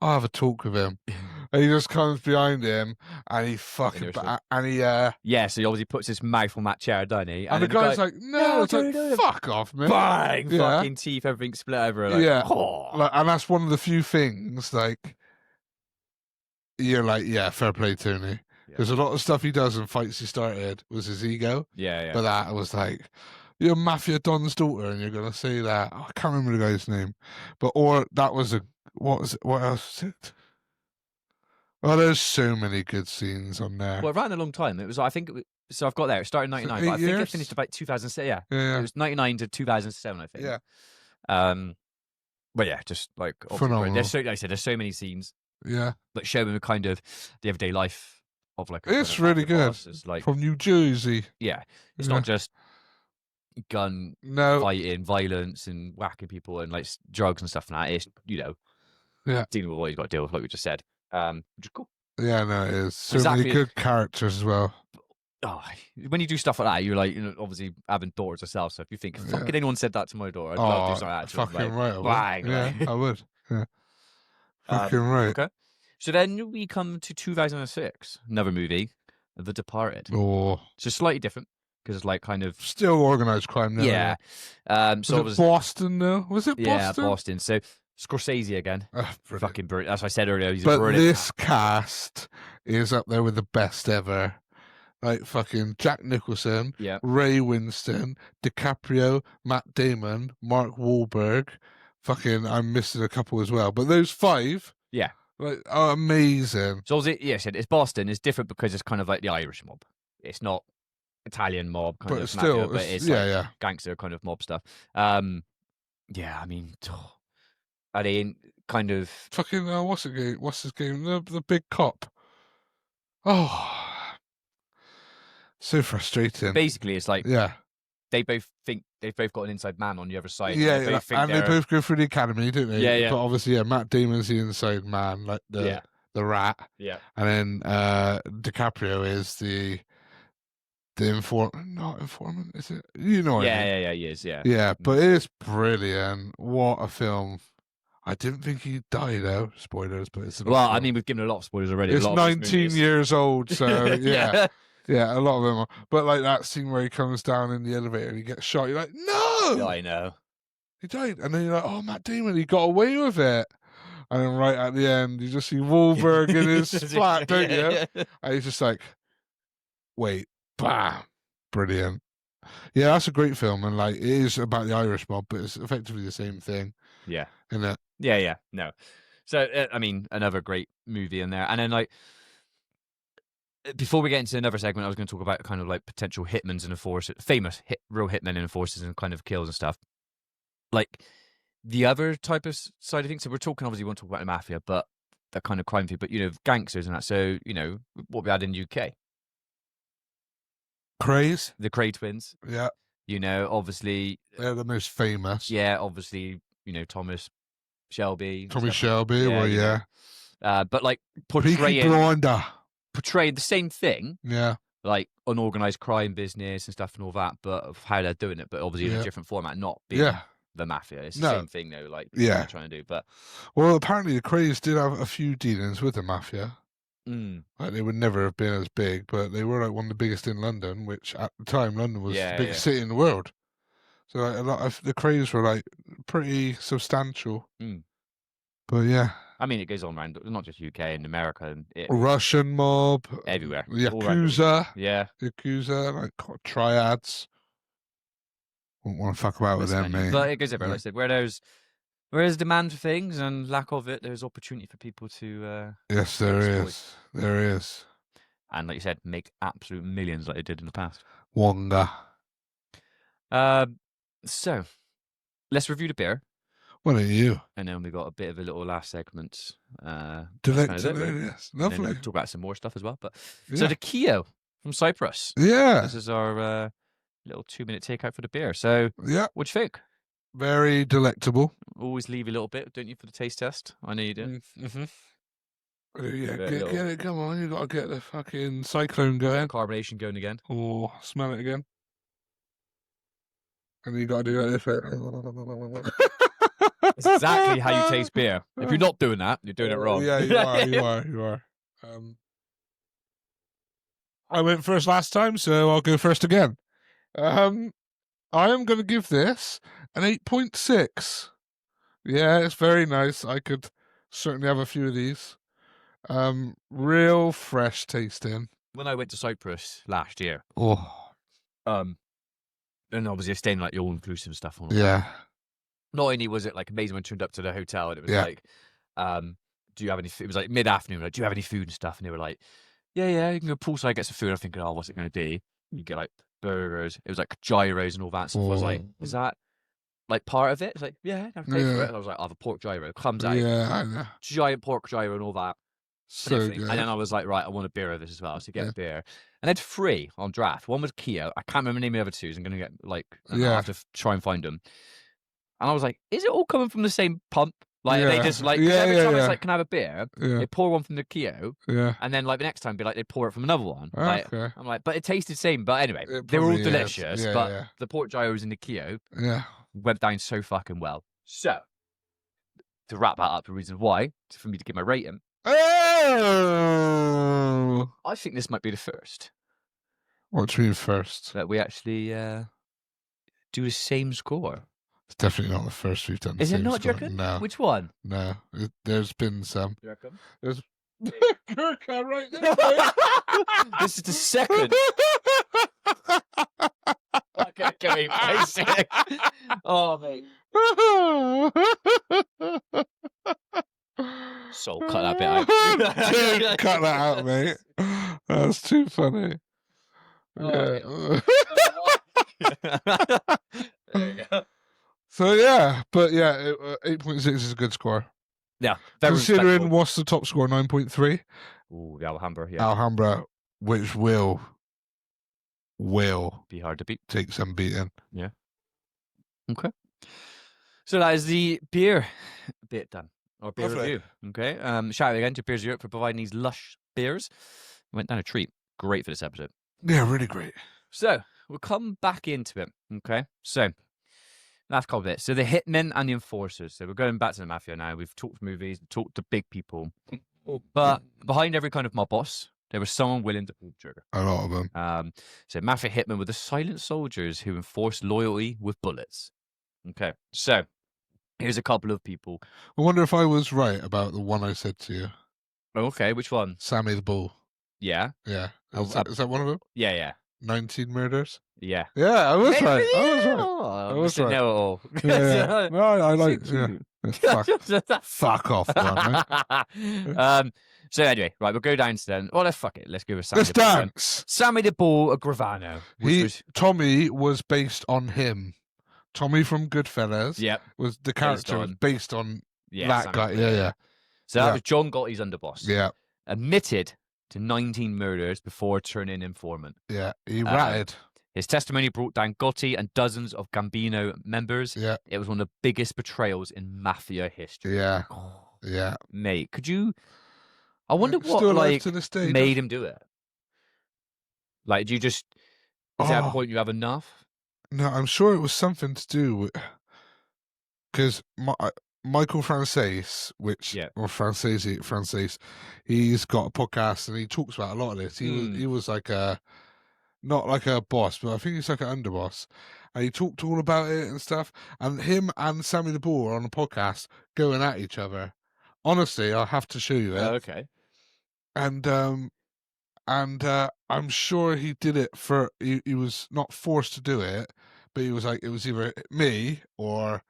I'll have a talk with him. And he just comes behind him, and he fucking, and he, Yeah, so he obviously puts his mouth on that chair, doesn't he? and the then guy's like, no, it's like, fuck off, man. bang, Yeah. fucking teeth, everything split over. Like, Yeah. oh. Like, and that's one of the few things, like, you're like, yeah, fair play, Tony. Because a lot of stuff he does in fights he started was his ego. Yeah. But that was like, you're Mafia Don's daughter, and you're gonna say that. Oh, I can't remember the guy's name, but or that was a what was it? What else was it? Oh, there's so many good scenes on there. Well, it ran a long time. It was, I think, so I've got there. It started in 99, but I think it finished about 2007. Yeah. It was 99 to 2007, I think. Yeah. But yeah, just like phenomenal. There's so, like I said, there's so many scenes. Yeah. That show him kind of the everyday life of like. It's really good. It's like from New Jersey. Yeah, it's not just gun fighting, violence, and whacking people and like drugs and stuff like that. It's dealing with what he's got to deal with, like we just said. Which is cool. Yeah, no, it is. So many good characters as well. Oh, when you do stuff like that, you're like, obviously having daughters yourself. So if you think, fucking anyone said that to my daughter, I'd love to do something like that. Fucking like, right. Bang, I would. Yeah. Fucking right. Okay. So then we come to 2006, another movie, The Departed. Oh. So slightly different because it's like kind of still organized crime now. Yeah. So was it Boston though? Was it Boston? Yeah, Boston. So Scorsese again. Fucking brilliant. As I said earlier, he's but a brilliant. This cast is up there with the best ever. Like fucking Jack Nicholson, Ray Winston, DiCaprio, Matt Damon, Mark Wahlberg. Fucking, I'm missing a couple as well. But those five, like, are amazing. So it's Boston. It's different because it's kind of like the Irish mob. It's not Italian mob kind of still, mafia, but it's like gangster kind of mob stuff. I mean, kind of fucking what's his game? The big cop. Oh, so frustrating. Basically, it's like they both think they've both got an inside man on the other side. Yeah, and they both go through the academy, don't they? Yeah. But obviously, Matt Damon's the inside man, like the rat. Yeah. And then DiCaprio is the informant, is it? You know what I mean? Yeah, he is, yeah. Yeah, but it is brilliant. What a film. I didn't think he'd die, though. Spoilers, but it's I mean, we've given a lot of spoilers already. It's 19 years old, so yeah. Yeah, a lot of them are. But like that scene where he comes down in the elevator and he gets shot, you're like, no! Yeah, I know. He died. And then you're like, oh, Matt Damon, he got away with it. And then right at the end, you just see Wahlberg in his flat, don't you? And he's just like, wait, bam. Brilliant. Yeah, that's a great film. And like, it is about the Irish mob, but it's effectively the same thing. Yeah. Isn't it? Yeah. No. So, I mean, another great movie in there. And then like, before we get into another segment, I was going to talk about kind of like potential hitmans and enforcers, famous real hitmen and enforcers and kind of kills and stuff. Like the other type of side of things. So we're talking, obviously, we want to talk about the mafia, but that kind of crime thing, but gangsters and that. So, what we had in the UK. Craze? The Cray twins. Yeah. Obviously. They're the most famous. Yeah, obviously, Thomas Shelby. Tommy Shelby, but like portraying the same thing. Yeah. Like unorganized crime business and stuff and all that, but of how they're doing it, but obviously in a different format, not being the mafia. It's the same thing though, like they're trying to do. But apparently the Crays did have a few dealings with the mafia. Like they would never have been as big, but they were like one of the biggest in London, which at the time London was the biggest city in the world. So like, a lot of the craze were like pretty substantial. Mm. But yeah, I mean, it goes on around not just UK and America and Russian mob, everywhere. All around the world. Yakuza, Yeah. like triads. Wouldn't want to fuck about with them, mate. But it goes everywhere. Like I said, where there's demand for things and lack of it, there's opportunity for people to yes, there is. There is. And like you said, make absolute millions like they did in the past. Wonga. So let's review the beer. What are you? And then we got a bit of a little last segment. Yes, lovely. And talk about some more stuff as well. But so the Kio from Cyprus. Yeah. This is our little 2-minute takeout for the beer. So yeah, what'd you think? Very delectable. Always leave a little bit, don't you, for the taste test? I know you do. Mm-hmm. Yeah, get it. Come on, you got to get the fucking cyclone going. Carbonation going again. Oh, smell it again. And you got to do like this. It's exactly how you taste beer. If you're not doing that, you're doing it wrong. Yeah, you are. I went first last time, so I'll go first again. I am going to give this an 8.6. Yeah, it's very nice. I could certainly have a few of these. Real fresh tasting. When I went to Cyprus last year, and obviously staying like the all-inclusive stuff on. Yeah. Not only was it like amazing when I turned up to the hotel and it was like, do you have any food? It was like mid-afternoon, like, do you have any food and stuff? And they were like, yeah, you can go poolside, get some food. I'm thinking, what's it going to be? You get like burgers. It was like gyros and all that stuff. I was like, is that like part of it? It's like, yeah, I'll pay for it. And I was like, I'll have a pork gyro. Comes out, I know. giant pork gyro and all that. So good. And then I was like, right, I want a beer of this as well. So get a beer. And I had 3 on draft. One was Kio. I can't remember the name of the other 2. So I'm going to get like, I'll have to try and find them. And I was like, is it all coming from the same pump? Like, they just like, every time it's like, can I have a beer? They pour one from the Kio. Yeah. And then like the next time, be like, they pour it from another one. Like, I'm like, but it tasted the same. But anyway, they were all delicious. But the pork gyros in the Kio went down so fucking well. So, to wrap that up, the reason why, for me to give my rating. Oh! I think this might be the first. What do you mean first? That we actually do the same score. It's definitely not the first we've done. Is it not, do you reckon? No. Which one? No. There's been some. Do you reckon? There's Gurkha right there. This is the second. Okay, give me basic. Oh, mate. So cut that bit out. Dude, cut that out, mate. That's too funny. Oh, there you go. So yeah, but yeah, 8.6 is a good score. Yeah, very considering respectable. What's the top score? 9.3. Ooh, the Alhambra, yeah. Alhambra, which will be hard to beat. Take some beating. Yeah. Okay. So that is the beer bit done. Or beer review. Okay. Shout out again to Beers Europe for providing these lush beers. Went down a treat. Great for this episode. Yeah, really great. So we'll come back into it. Okay. So last couple bits. So the hitmen and the enforcers. So we're going back to the Mafia now. We've talked movies, talked to big people. But behind every kind of mob boss, there was someone willing to pull the trigger. A lot of them. So Mafia hitmen were the silent soldiers who enforced loyalty with bullets. Okay. So here's a couple of people. I wonder if I was right about the one I said to you. Okay, which one? Sammy the Bull. Yeah. Yeah. Is that one of them? Yeah. 19 murders? Yeah. Yeah, I was right. I was right. Know it all. Yeah. No, I like fuck off, man. So anyway, right, we'll go down to then. Well, fuck it. Let's go with Sammy. Let's dance. Sammy the Bull Gravano. Tommy was based on him. Tommy from Goodfellerz. Yep. Was the character was based on that Sammy guy. Yeah. So that was John Gotti's underboss. Yeah. Admitted to 19 murders before turning informant. Yeah, he ratted. His testimony brought down Gotti and dozens of Gambino members. Yeah. It was one of the biggest betrayals in Mafia history. Yeah. Yeah. Mate, could you... I wonder what still like to this day, made him do it. Like, do you just... Is that a point you have enough? No, I'm sure it was something to do with... Because Michael Frances, or Frances, he's got a podcast and he talks about a lot of this. He was like a not like a boss, but I think he's like an underboss. And he talked all about it and stuff. And him and Sammy the Bull are on a podcast going at each other. Honestly, I'll have to show you it. Okay. And I'm sure he did it for he was not forced to do it, but he was like it was either me or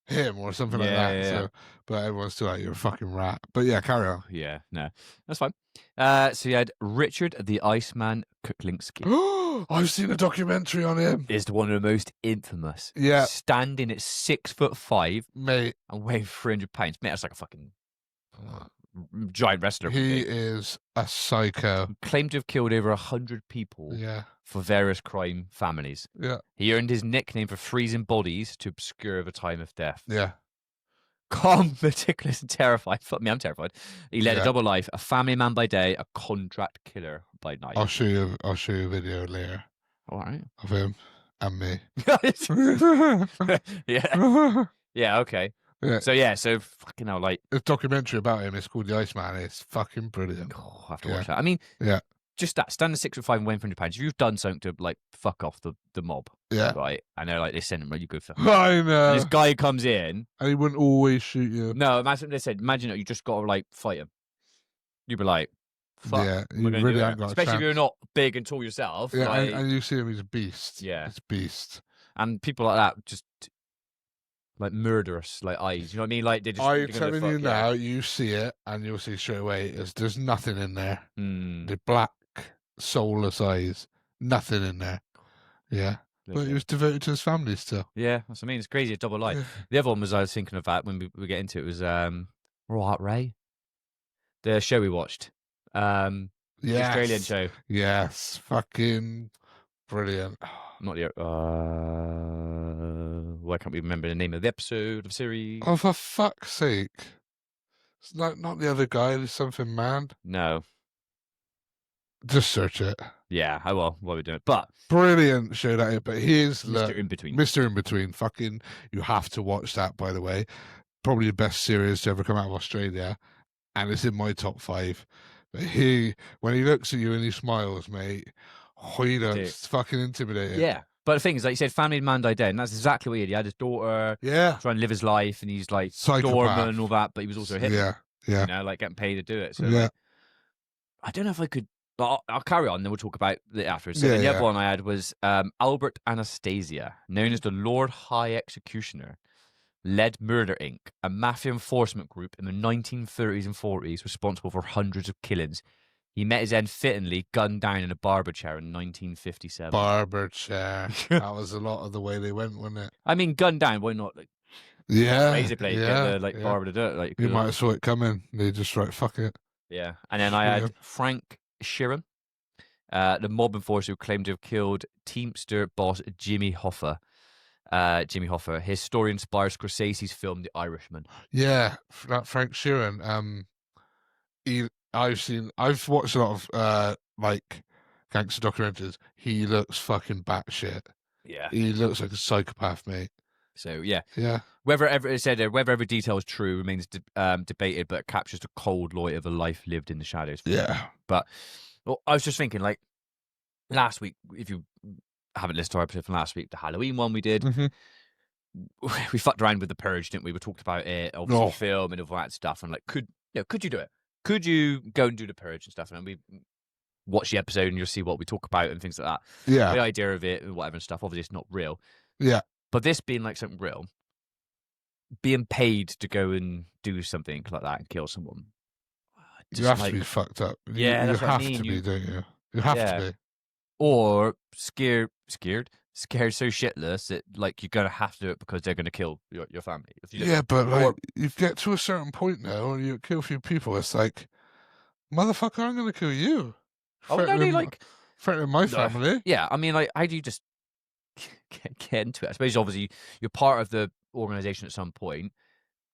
him or something like that. Yeah. So, but everyone's still like you're a fucking rat. But yeah, carry on. Yeah, no, that's fine. So you had Richard the Iceman Kuklinski. I've seen a documentary on him. Is one of the most infamous. Yeah. Standing at 6'5", Mate, and weighing 300 pounds. Mate, that's like a fucking giant wrestler. he is a psycho. Claimed to have killed over 100 people. Yeah. For various crime families. Yeah. He earned his nickname for freezing bodies to obscure the time of death. Yeah. Calm, meticulous, and terrified. Fuck me, I'm terrified. He led a double life: a family man by day, a contract killer by night. I'll show you a video later. All right. Of him and me. Yeah. Yeah. Okay. Yeah. So fucking hell, like a documentary about him. It's called The Iceman. It's fucking brilliant. Oh, I have to watch that. I mean, just that standing 6'5" and weighing 300 pounds. If you've done something to like fuck off the mob, right? And they're like they send him, right, you go for. I know. And this guy comes in, and he wouldn't always shoot you. No, imagine they said, imagine you just got to like fight him. You'd be like, fuck. Yeah, you really haven't got especially if you're not big and tall yourself. Yeah, like, and you see him, he's a beast. Yeah, he's a beast. And people like that just like murderous, like eyes. You know what I mean? Like they just. I'm telling you now, you see it, and you'll see straight away. There's nothing in there. The black, soulless eyes, nothing in there. Yeah, but he was devoted to his family still. Yeah, that's what I mean. It's crazy. A double life. Yeah. The other one was I was thinking of that when we get into it was Raw Ray, the show we watched. The Australian show. Yes, fucking brilliant. Not the why can't we remember the name of the episode of series? Oh, for fuck's sake! It's not the other guy. There's something man. No. Just search it. Yeah, I will. What are we doing? But brilliant show that. But here's Mr. In Between. Mr. In Between. Fucking, you have to watch that. By the way, probably the best series to ever come out of Australia, and it's in my top 5. But when he looks at you and he smiles, mate, he looks fucking intimidating. Yeah. But the thing is, like you said, family man died dead, and that's exactly what he had. He had his daughter, trying to live his life, and he's like dormant and all that, but he was also a hitman. Yeah. You know, like getting paid to do it. So like, I don't know if I could, but I'll carry on, then we'll talk about it after. So the other one I had was Albert Anastasia, known as the Lord High Executioner, led Murder Inc., a mafia enforcement group in the 1930s and 40s responsible for hundreds of killings. He met his end fittingly gunned down in a barber chair in 1957. Barber chair. That was a lot of the way they went, wasn't it? I mean, gunned down, why not? Like, basically, get the barber to do it. Like, you might have saw it coming. They just fuck it. Yeah. And then I had Frank Sheeran, the mob enforcer who claimed to have killed Teamster boss Jimmy Hoffa. His story inspires Scorsese's film The Irishman. Yeah, that Frank Sheeran. I've watched a lot of like gangster documentaries. He looks fucking batshit. Yeah, he looks like a psychopath, mate. So whether every detail is true remains debated, but it captures the cold light of a life lived in the shadows. Yeah, but I was just thinking, like last week, if you haven't listened to our episode from last week, the Halloween one we did. We fucked around with The Purge, didn't we? We talked about it, obviously film and all that stuff, and like, could you do it? Could you go and do The Purge and stuff? And we watch the episode and you'll see what we talk about and things like that. Yeah. The idea of it and whatever and stuff. Obviously, it's not real. Yeah. But this being like something real, being paid to go and do something like that and kill someone. You have to be fucked up. Yeah, you that's have what I mean. to be, don't you? You have to be. Or scared so shitless that like you're gonna have to do it because they're gonna kill your family. But like you get to a certain point now and you kill a few people, it's like, motherfucker, I'm gonna kill you. Threatening my family. Yeah, I mean, like, how do you just get into it? I suppose obviously you're part of the organization at some point.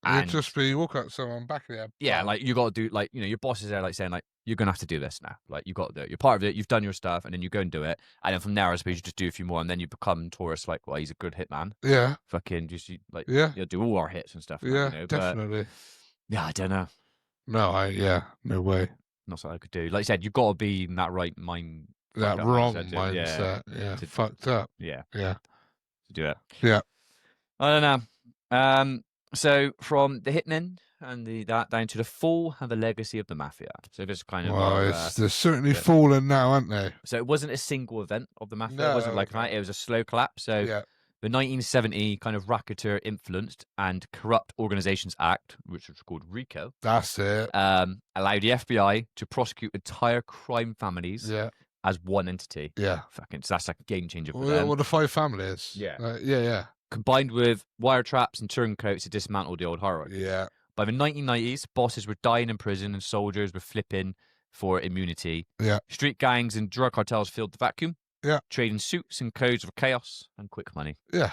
It'd just be walk up to someone back there. Yeah, like you got to do, like, you know, your boss is there like saying like, you're going to have to do this now. Like, you got to do it. You're part of it. You've done your stuff and then you go and do it. And then from there, I suppose you just do a few more and then you become tourists like, well, he's a good hitman. Yeah. Fucking just you'll do all our hits and stuff. Yeah, you know? definitely. But, yeah, I don't know. No, no way. Not something I could do. Like I said, you've got to be in that right mind that up wrong mindset, mindset. Yeah, To- fucked up. yeah, Yeah, to do it. yeah. I don't know. So from the hitmen and that down to the fall and the legacy of the mafia. So this is kind of Well, our. they're certainly bit. fallen now, aren't they? So it wasn't a single event of the mafia. No, It wasn't like no. that. It was a slow collapse. So Yeah, the 1970 kind of racketeer influenced and Corrupt Organizations Act, which was called RICO, that's it. allowed the FBI to prosecute entire crime families Yeah, as one entity. yeah. Fucking, so that's like a game changer for Well, them. well, the 5 families. Yeah. Yeah. Combined with wiretaps and turncoats to dismantle the old hierarchy. Yeah. By the 1990s, bosses were dying in prison and soldiers were flipping for immunity. Yeah. Street gangs and drug cartels filled the vacuum. Yeah. Trading suits and codes for chaos and quick money. Yeah.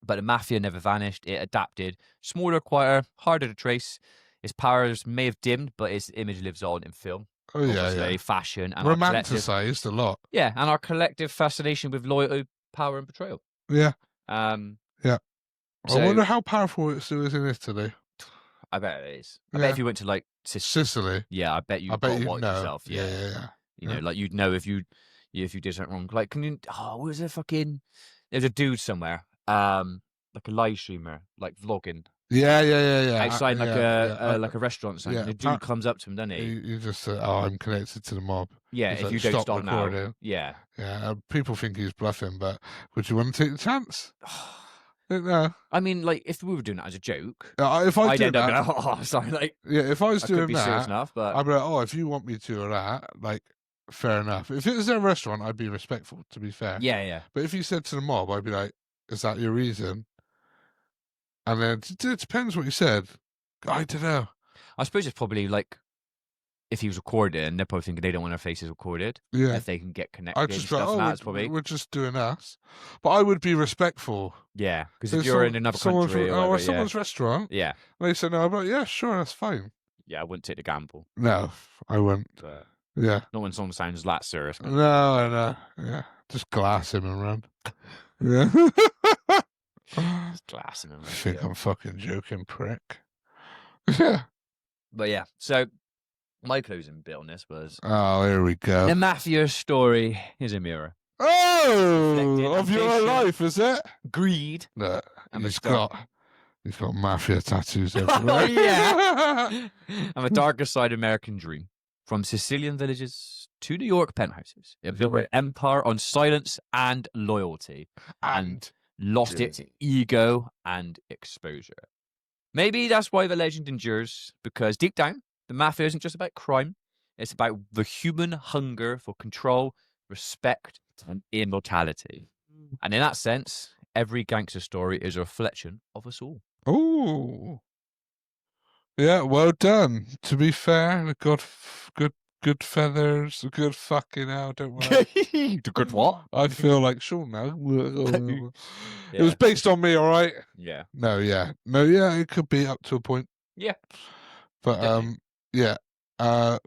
But the mafia never vanished. It adapted. Smaller, quieter, harder to trace. Its powers may have dimmed, but its image lives on in film. Oh, yeah, Obviously, yeah. fashion and our collective, Romanticized a lot. yeah, and our collective fascination with loyalty, power, and betrayal. Yeah. So, I wonder how powerful it still is in Italy. I bet it is. I Yeah. bet if you went to like Sicily. yeah, I bet you'd watch know. yourself. Yeah. Yeah. You know, like you'd know if you did something wrong. Like, can you? Oh, was there fucking? There's a dude somewhere, like a live streamer, like vlogging Yeah. outside like a restaurant. Or something. yeah, The dude comes up to him, doesn't he? You just say, "Oh, I'm connected to the mob." Yeah, He's if like, you don't stop recording. now. Yeah. Yeah, people think he's bluffing, but would you want to take the chance? No. I mean, like, if we were doing that as a joke, If I I'd do end that, up going, oh, sorry, like, yeah, if I was I could doing be serious that, enough, but I'd be like, "Oh, if you want me to or that, like, fair enough." If it was a restaurant, I'd be respectful, to be fair. yeah. But if you said to the mob, I'd be like, "Is that your reason?" And then it depends what you said. I don't know. I suppose it's probably like if he was recording, they're probably thinking they don't want their faces recorded. Yeah. If they can get connected I'd and just be stuff, like, and that's probably we're just doing us. But I would be respectful. yeah. Because if you're in another country or someone's restaurant, yeah, and they say no, I'm like, yeah, sure, that's fine. I wouldn't take the gamble. No, I wouldn't. But Yeah. not when someone sounds that serious. No. Yeah. Just glass him and run. Yeah. Just glassing them. I think I'm fucking joking, prick. Yeah. But yeah, so my closing bit on this was Oh, here we go. the mafia story is a mirror. Oh, Reflecting of your ambition. life, is it? Greed. No, And he's the dark- got mafia tattoos everywhere. Oh, yeah. And the darker side American dream. From Sicilian villages to New York penthouses. It built an empire on silence and loyalty. And lost its ego and exposure. Maybe that's why the legend endures, because deep down, the mafia isn't just about crime. It's about the human hunger for control, respect, and immortality. And in that sense, every gangster story is a reflection of us all. Oh, yeah, well done. To be fair, good feathers, good fucking hell. Don't worry. The good what? I feel like Sean now. It was Yeah. based on me, all right. Yeah. No, yeah. It could be up to a point. Yeah. But Definitely. yeah.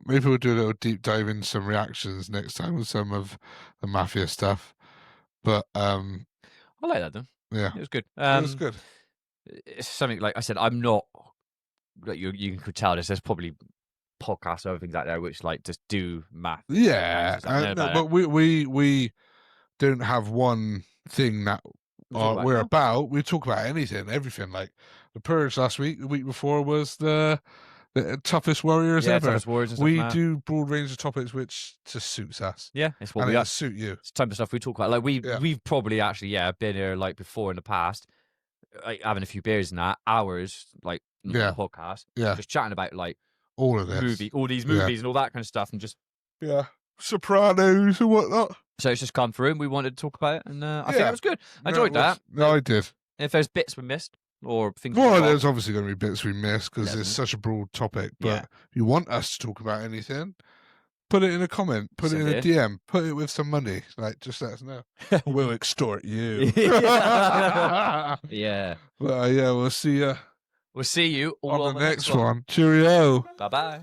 Maybe we'll do a little deep dive into some reactions next time with some of the mafia stuff. But I like that though. yeah, It was good. it was good. It's something like I said, I'm not like you could tell there's probably podcasts or other things out there which like just do math. Yeah, I know no, about but we don't have one thing that we're about. We talk about anything, everything. Like the Purge last week, the week before was the toughest warriors ever. Toughest warriors and stuff We like that. do broad range of topics which just suits us. Yeah, it's what And we it'll are. suit you. It's the type of stuff we talk about. Like we've probably actually been here like before in the past, like having a few beers and that hours like on the podcast, just chatting about like all of this all these movies and all that kind of stuff, and just Sopranos and whatnot. so it's just come through and we wanted to talk about it, and I think it was good. I enjoyed that. No, I did. If there's bits we missed or things, we Well, forgot, there's obviously going to be bits we missed because it's Definitely. such a broad topic. But Yeah. if you want us to talk about anything, put it in a comment, put it in a Send it DM, put it with some money. Like, just let us know. We'll extort you. Yeah. But yeah, we'll see you We'll see you all on the next one. Cheerio. Bye bye.